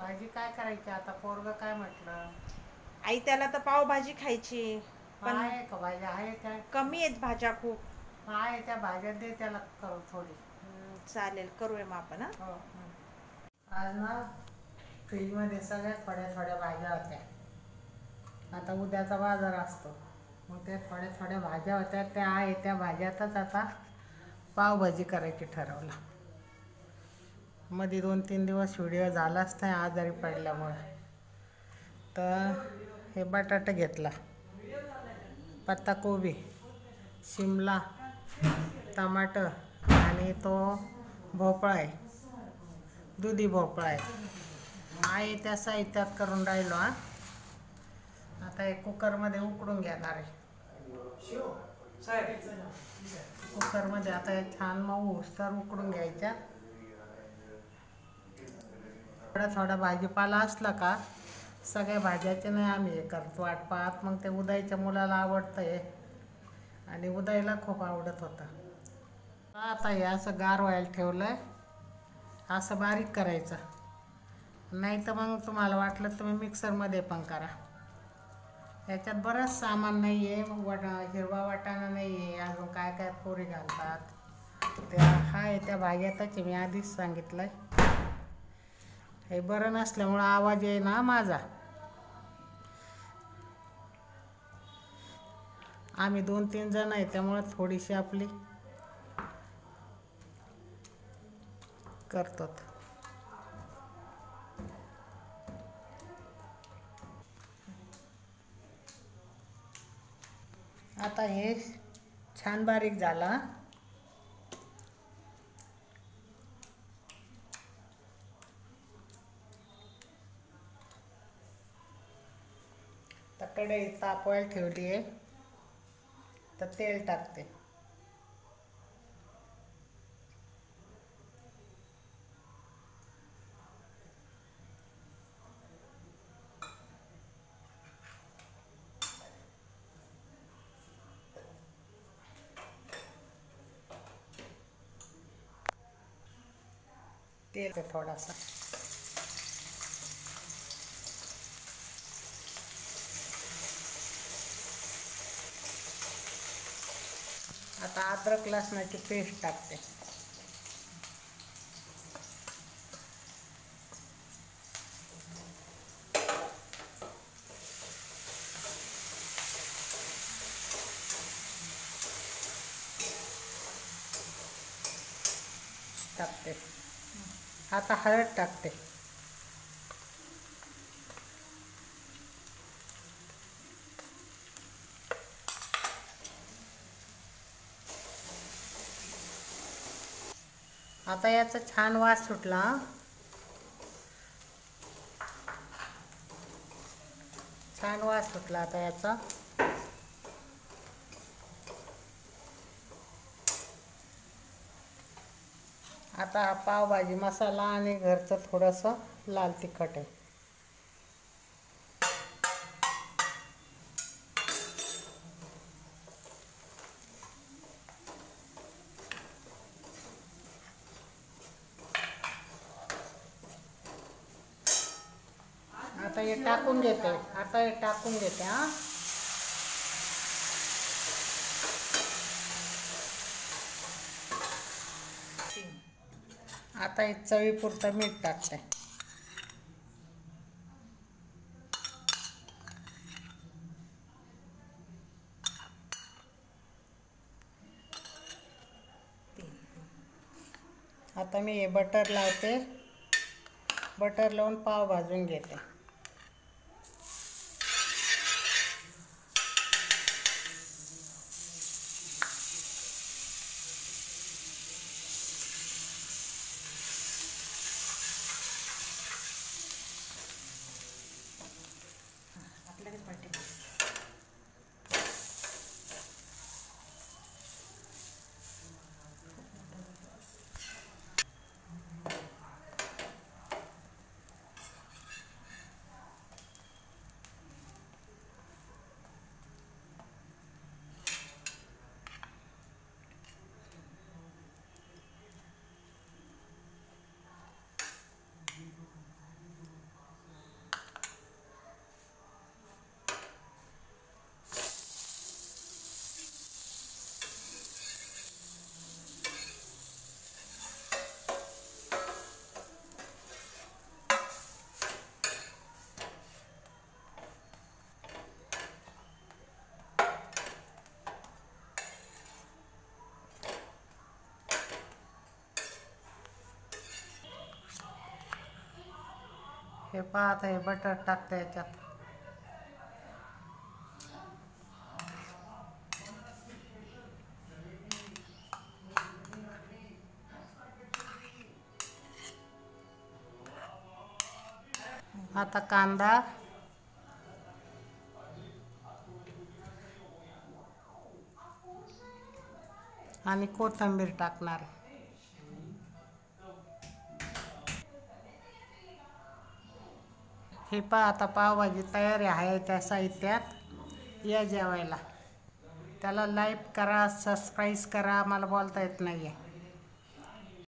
भाजी काय करायची आता? पोरग काय म्हटलं? आई त्याला तर पावभाजी खायची, पण आहे का भाज्या? आहे त्या? कमी आहेत भाज्या खूप. आहे त्या भाज्या दे त्याला करू थोडी. चालेल, करूया मग आपण. हो. आज ना फ्रीजमध्ये सगळ्या थोड्या थोड्या भाज्या होत्या. आता उद्याचा बाजार असतो, मग त्या थोड्या थोड्या भाज्या होत्या, त्या आहे त्या भाज्यातच आता पावभाजी करायची ठरवलं. मध्ये 2-3 दिवस व्हिडिओ झालाच नाही आजारी पडल्यामुळे. तर हे बटाटा घेतला, पत्ताकोबी, शिमला, टमाटर आणि तो भोपळा आहे, दुधी भोपळा आहे त्या साहित्यात करून राहिलो. आता हे कुकरमध्ये उकडून घेणार आहे. कुकरमध्ये आता हे छान मऊ तर उकडून घ्यायच्या. थोडा थोडा भाजीपाला असला का सगळ्या भाज्याचे नाही आम्ही हे करतो वाट पाहत, मग ते उदयच्या मुलाला आवडतं हे आणि उदयला खूप आवडत होतं. आता हे असं गार व्हायला ठेवलंय, असं बारीक करायचं. नाही तर मग तुम्हाला वाटलं तुम्ही मिक्सरमध्ये पण करा. याच्यात बरंच सामान नाही आहे, हिरवा वाटाणा नाही आहे, अजून काय काय पोरी घालतात त्या आहे त्या भाज्यातच मी आधीच सांगितलंय. हे बरं नसल्यामुळं आवाज आहे ना माझा. आम्ही 2-3 जण आहे त्यामुळे थोडीशी आपली करतो. आता हे छान बारीक झाला. तर कढई तापवायला ठेवली आहे, तर तेल टाकते. तेल थोडासा. आता अद्रक लसणाची पेस्ट टाकते. आता हळद टाकते. आता याचा छान वास सुटला. छान वास सुटला आता याचा. आता हा पावभाजी मसाला आणि घरचं थोडंसं लाल तिखट आहे. आता हे टाकून घेते. हा. आता हे चवीपुरतं मीठ टाकते. आता मी हे बटर लावते. बटर लावून पाव भाजून घेते. हे पहा आता हे बटर टाकते याच्यात. आता कांदा आणि कोथिंबीर टाकणार. हे पहा आता पावभाजी तयार आहे त्या साहित्यात. या जेवायला. त्याला लाईक करा, सबस्क्राईब करा. मला बोलता येत नाही आहे.